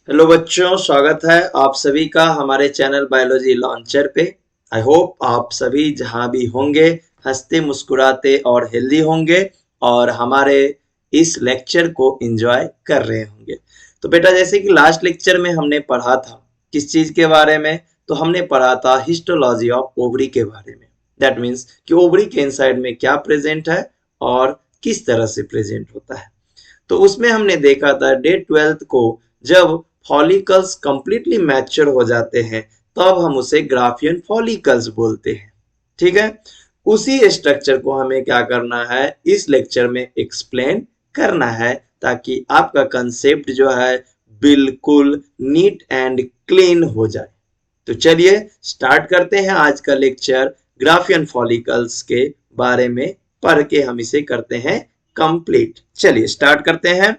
Hello बच्चों, स्वागत है आप सभी का हमारे चैनल बायोलॉजी लॉन्चर पे। आई होप आप सभी जहां भी होंगे हंसते मुस्कुराते और हेल्दी होंगे और हमारे इस लेक्चर को एंजॉय कर रहे होंगे। तो बेटा, जैसे कि लास्ट लेक्चर में हमने पढ़ा था किस चीज के बारे में, तो हमने पढ़ा था हिस्टोलॉजी ऑफ ओवरी के बारे में। दैट मीन्स कि ओवरी के इनसाइड में क्या प्रेजेंट है और किस तरह से प्रेजेंट होता है। तो उसमें हमने देखा था डे 12 को जब फॉलिकल्स कंप्लीटली मैच्योर हो जाते हैं तब हम उसे ग्राफियन फॉलिकल्स बोलते हैं। ठीक है, उसी स्ट्रक्चर को हमें क्या करना है, इस लेक्चर में एक्सप्लेन करना है ताकि आपका कंसेप्ट जो है बिल्कुल नीट एंड क्लीन हो जाए। तो चलिए स्टार्ट करते हैं आज का लेक्चर। ग्राफियन फॉलिकल्स के बारे में पढ़ के हम इसे करते हैं कंप्लीट। चलिए स्टार्ट करते हैं।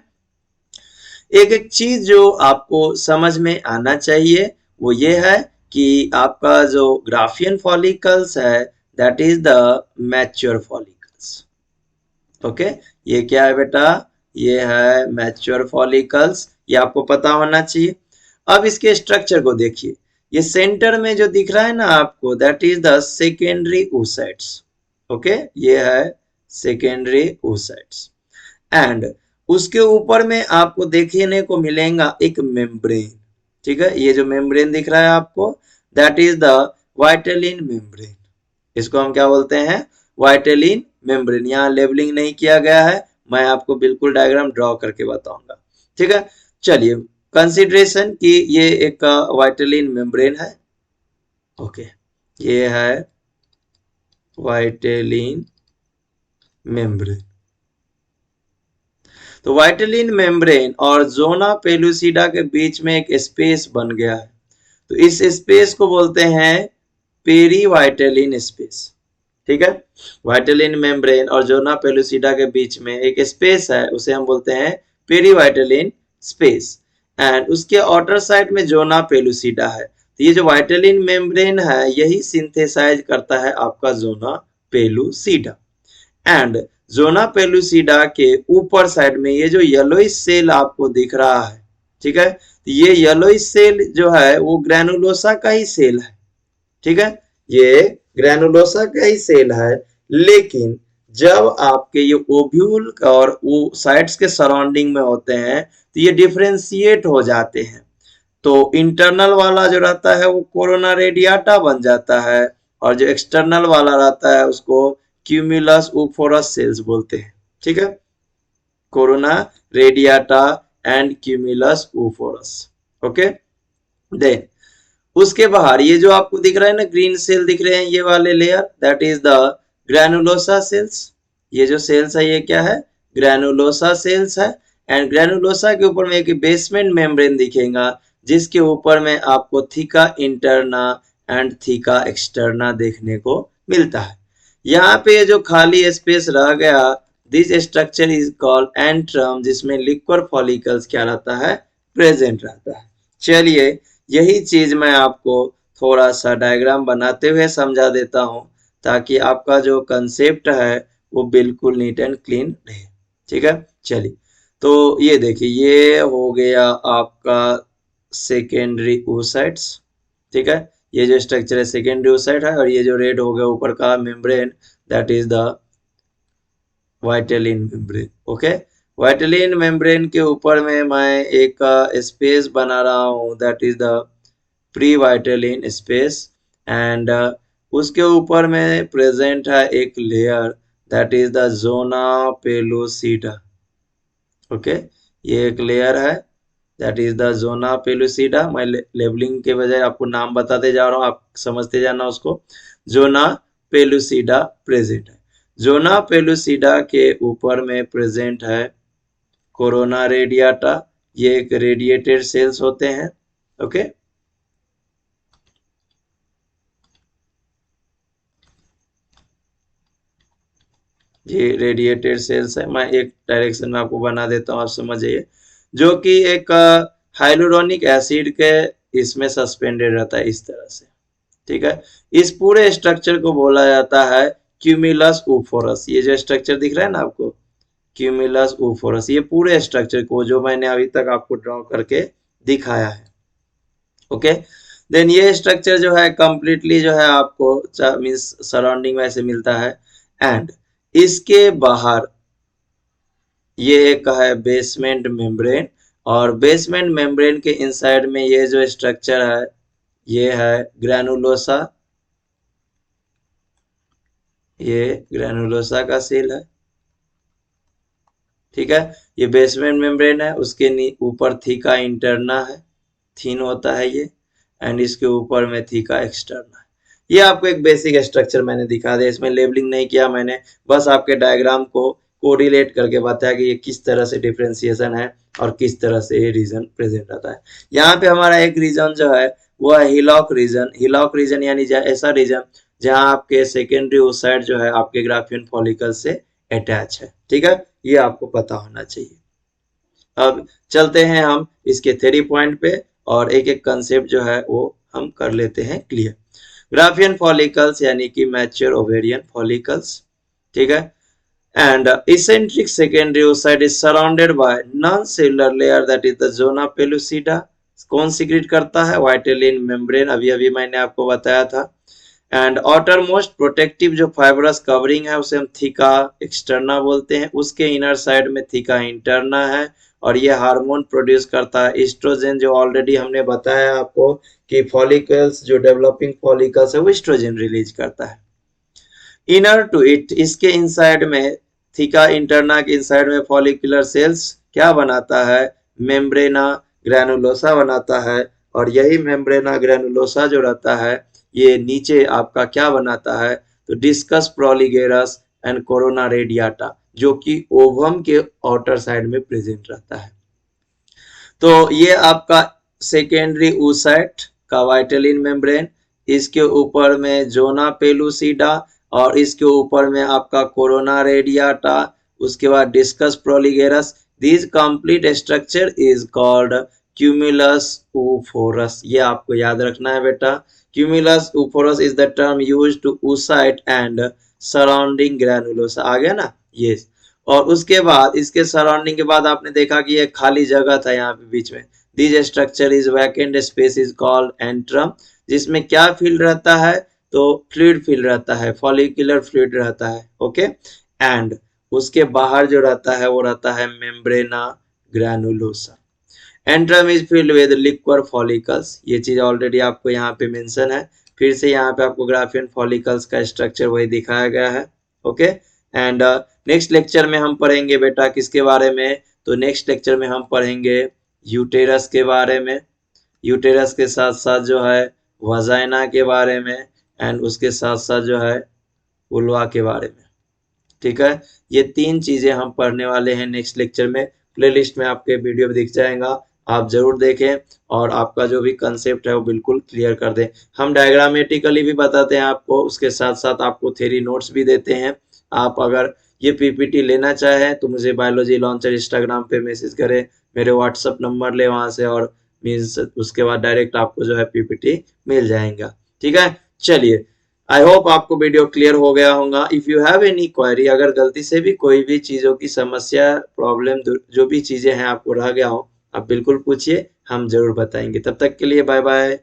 एक एक चीज जो आपको समझ में आना चाहिए वो ये है कि आपका जो ग्राफियन फॉलिकल्स है that is the mature follicles. Okay, ये क्या है बेटा, ये है मैच्योर फॉलिकल्स, ये आपको पता होना चाहिए। अब इसके स्ट्रक्चर को देखिए, ये सेंटर में जो दिख रहा है ना आपको that is the secondary oocytes। Okay, ये है सेकेंडरी oocytes एंड उसके ऊपर में आपको देखने को मिलेगा एक मेम्ब्रेन। ठीक है, ये जो मेम्ब्रेन दिख रहा है आपको that is the vitelline membrane. इसको हम क्या बोलते हैं, वाइटेलिन मेम्ब्रेन। यहाँ लेबलिंग नहीं किया गया है, मैं आपको बिल्कुल डायग्राम ड्रॉ करके बताऊंगा। ठीक है, चलिए कंसिडरेशन कि ये एक वाइटेलिन मेम्ब्रेन है। ओके, ये है वाइटेलिन मेम्ब्रेन। तो वाइटेलिन मेम्ब्रेन और जोना पेलुसिडा के बीच में एक स्पेस बन गया है, तो इस स्पेस को बोलते हैं पेरी वाइटेलिन स्पेस। ठीक है, वाइटेलिन मेम्ब्रेन और जोना पेलुसिडा के बीच में एक स्पेस है, उसे हम बोलते हैं पेरी वाइटेलिन स्पेस एंड उसके आउटर साइड में जोना पेलुसिडा है। तो ये जो वाइटेलिन मेम्ब्रेन है यही सिंथेसाइज करता है आपका zona pellucida and zona pellucida के ऊपर साइड में ये जो येलोइश सेल आपको दिख रहा है, ठीक है, ये येलोइश सेल जो है वो ग्रैनुलोसा का ही सेल है। ठीक है, ये ग्रैनुलोसा का ही सेल है, लेकिन जब आपके ये ओव्यूल और वो साइड्स के सराउंडिंग में होते हैं तो ये डिफरेंशिएट हो जाते हैं। तो इंटरनल वाला जो रहता है वो कोरोना रेडियाटा बन जाता है और जो एक्सटर्नल वाला रहता है उसको क्यूमुलस ऊफोरस सेल्स बोलते हैं। ठीक है, corona radiata and cumulus oophorus. Okay, then उसके बाहर ये जो आपको दिख रहा है ना ग्रीन सेल दिख रहे हैं ये वाले layer that is the granulosa cells. ये जो सेल्स है ये क्या है, ग्रैनुलोसा सेल्स है एंड ग्रैनुलोसा के ऊपर में एक बेसमेंट मेम्ब्रेन दिखेगा जिसके ऊपर में आपको theca interna and theca externa देखने को मिलता है। यहाँ पे जो खाली स्पेस रह गया this structure is called antrum, जिसमें लिक्विड फॉलिकल्स क्या रहता है, प्रेजेंट रहता है। चलिए यही चीज मैं आपको थोड़ा सा डायग्राम बनाते हुए समझा देता हूं ताकि आपका जो कंसेप्ट है वो बिल्कुल नीट एंड क्लीन रहे। ठीक है, चलिए तो ये देखिए ये हो गया आपका सेकेंडरी oocytes। ठीक है, ये जो स्ट्रक्चर है सेकेंडरी oocyte है और ये जो रेड हो गया ऊपर का membrane that is the vitelline membrane. Okay, vitelline membrane के ऊपर में मैं एक स्पेस बना रहा हूँ that is the pre vitelline space and उसके ऊपर में प्रेजेंट है एक layer that is the zona pellucida. Okay, ये एक लेयर है that is the zona pellucida. मैं लेबलिंग के बजाय आपको नाम बताते जा रहा हूँ, आप समझते जाना उसको। जोना पेलुसिडा प्रेजेंट है। जोना पेलुसिडा के ऊपर में प्रेजेंट है कोरोना रेडियाटा, ये एक रेडिएटेड सेल्स होते हैं। ओके, ये रेडिएटेड सेल्स है, मैं एक डायरेक्शन में आपको बना देता हूँ, आप समझ जाइए। जो कि एक हाइलुरोनिक एसिड के इसमें सस्पेंडेड रहता है इस तरह से। ठीक है, इस पूरे स्ट्रक्चर को बोला जाता है क्यूमुलस ऊफोरस। ये जो स्ट्रक्चर दिख रहा है ना आपको क्यूमुलस ऊफोरस, ये पूरे स्ट्रक्चर को जो मैंने अभी तक आपको ड्रॉ करके दिखाया है। ओके, देन ये स्ट्रक्चर जो है कंप्लीटली जो है आपको मीन्स सराउंडिंग में से मिलता है। एंड इसके बाहर ये एक है बेसमेंट मेम्ब्रेन, और बेसमेंट मेम्ब्रेन के इनसाइड में ये जो स्ट्रक्चर है ये है ग्रैनुलोसा। ये ग्रैनुलोसा का सेल है, ठीक है। ये बेसमेंट मेम्ब्रेन है, उसके ऊपर थीका इंटरना है, थीन होता है ये, एंड इसके ऊपर में थीका एक्सटर्ना है। ये आपको एक बेसिक स्ट्रक्चर मैंने दिखा दिया, इसमें लेबलिंग नहीं किया मैंने, बस आपके डायग्राम को कोरिलेट करके बताया कि ये किस तरह से डिफ्रेंसिएशन है और किस तरह से ये रीजन प्रेजेंट रहता है। यहाँ पे हमारा एक रीजन जो है वो है हिलॉक रीजन। हिलॉक रीजन यानी ऐसा रीजन जहाँ आपके सेकेंडरी ओसाइट जो है आपके ग्राफियन फॉलिकल से अटैच है, ठीक है। ये आपको पता होना चाहिए। अब चलते हैं हम इसके थ्योरी पॉइंट पे और एक एक कंसेप्ट जो है वो हम कर लेते हैं क्लियर। ग्राफियन फॉलिकल्स यानी कि मैच्योर ओवेरियन फॉलिकल्स, ठीक है। And eccentric secondary oocyte is surrounded by non-cellular layer that is the zona pellucida। कौन सीक्रेट करता है? वाइटेलिन मेम्ब्रेन, अभी अभी मैंने आपको बताया था। एंड आउटर मोस्ट प्रोटेक्टिव जो फाइब्रस कवरिंग है उसे हम थीका एक्सटर्ना बोलते हैं, उसके इनर साइड में थीका इंटरना है, और ये हार्मोन प्रोड्यूस करता है एस्ट्रोजन, जो ऑलरेडी हमने बताया आपको कि फॉलिकल्स जो डेवलपिंग फॉलिकल्स है वो एस्ट्रोजन रिलीज करता है। इनर टू इट, इसके इनसाइड में थीका इंटरना के इनसाइड में फॉलिकुलर सेल्स क्या बनाता है? मेम्ब्रेना ग्रैनुलोसा बनाता है, और यही मेम्ब्रेना ग्रैनुलोसा जो रहता है ये नीचे आपका क्या बनाता है? तो डिस्कस प्रोलिगेरस एंड कोरोना रेडियाटा, जो कि ओवम के आउटर साइड में प्रेजेंट रहता है। तो ये आपका सेकेंडरी oocyte का वाइटेलिन मेम्ब्रेन, इसके ऊपर में जोना पेलुसिडा, और इसके ऊपर में आपका कोरोना रेडियाटा, उसके बाद discus proligerus. This complete structure is called cumulus oophorus। ये आपको याद रखना है बेटा। Cumulus oophorus is the term used to oocyte and surrounding granulosa. आ गया ना? यस। और उसके बाद इसके सराउंडिंग के बाद आपने देखा कि ये खाली जगह था यहाँ पे बीच में। This structure is vacant space is called antrum, जिसमें क्या फील्ड रहता है? तो फ्लूइड फील्ड रहता है, फॉलिकुलर फ्लूइड रहता है। ओके, एंड उसके बाहर जो रहता है वो रहता है मेम्ब्रेना granulosa. Antrum is field with liquor follicles, ये चीज ऑलरेडी आपको यहाँ पे मेंशन है। फिर से यहाँ पे आपको ग्राफियन फॉलिकल्स का स्ट्रक्चर वही दिखाया गया है। ओके, एंड नेक्स्ट लेक्चर में हम पढ़ेंगे बेटा किसके बारे में? तो नेक्स्ट लेक्चर में हम पढ़ेंगे यूटेरस के बारे में, यूटेरस के साथ साथ जो है वजाइना के बारे में, एंड उसके साथ साथ जो है उल्वा के बारे में, ठीक है। ये तीन चीजें हम पढ़ने वाले हैं नेक्स्ट लेक्चर में। प्लेलिस्ट में आपके वीडियो दिख जाएगा, आप जरूर देखें और आपका जो भी कंसेप्ट है वो बिल्कुल क्लियर कर दें। हम डायग्रामेटिकली भी बताते हैं आपको, उसके साथ साथ आपको थ्योरी नोट्स भी देते हैं। आप अगर ये पीपीटी लेना चाहें तो मुझे बायोलॉजी लॉन्चर इंस्टाग्राम पे मैसेज करें, मेरे व्हाट्सअप नंबर ले वहां से, और मीन्स उसके बाद डायरेक्ट आपको जो है पीपीटी मिल जाएगा, ठीक है। चलिए, आई होप आपको वीडियो क्लियर हो गया होगा। If you have any query, अगर गलती से भी कोई भी चीजों की समस्या प्रॉब्लम जो भी चीजें हैं आपको रह गया हो, आप बिल्कुल पूछिए, हम जरूर बताएंगे। तब तक के लिए बाय बाय।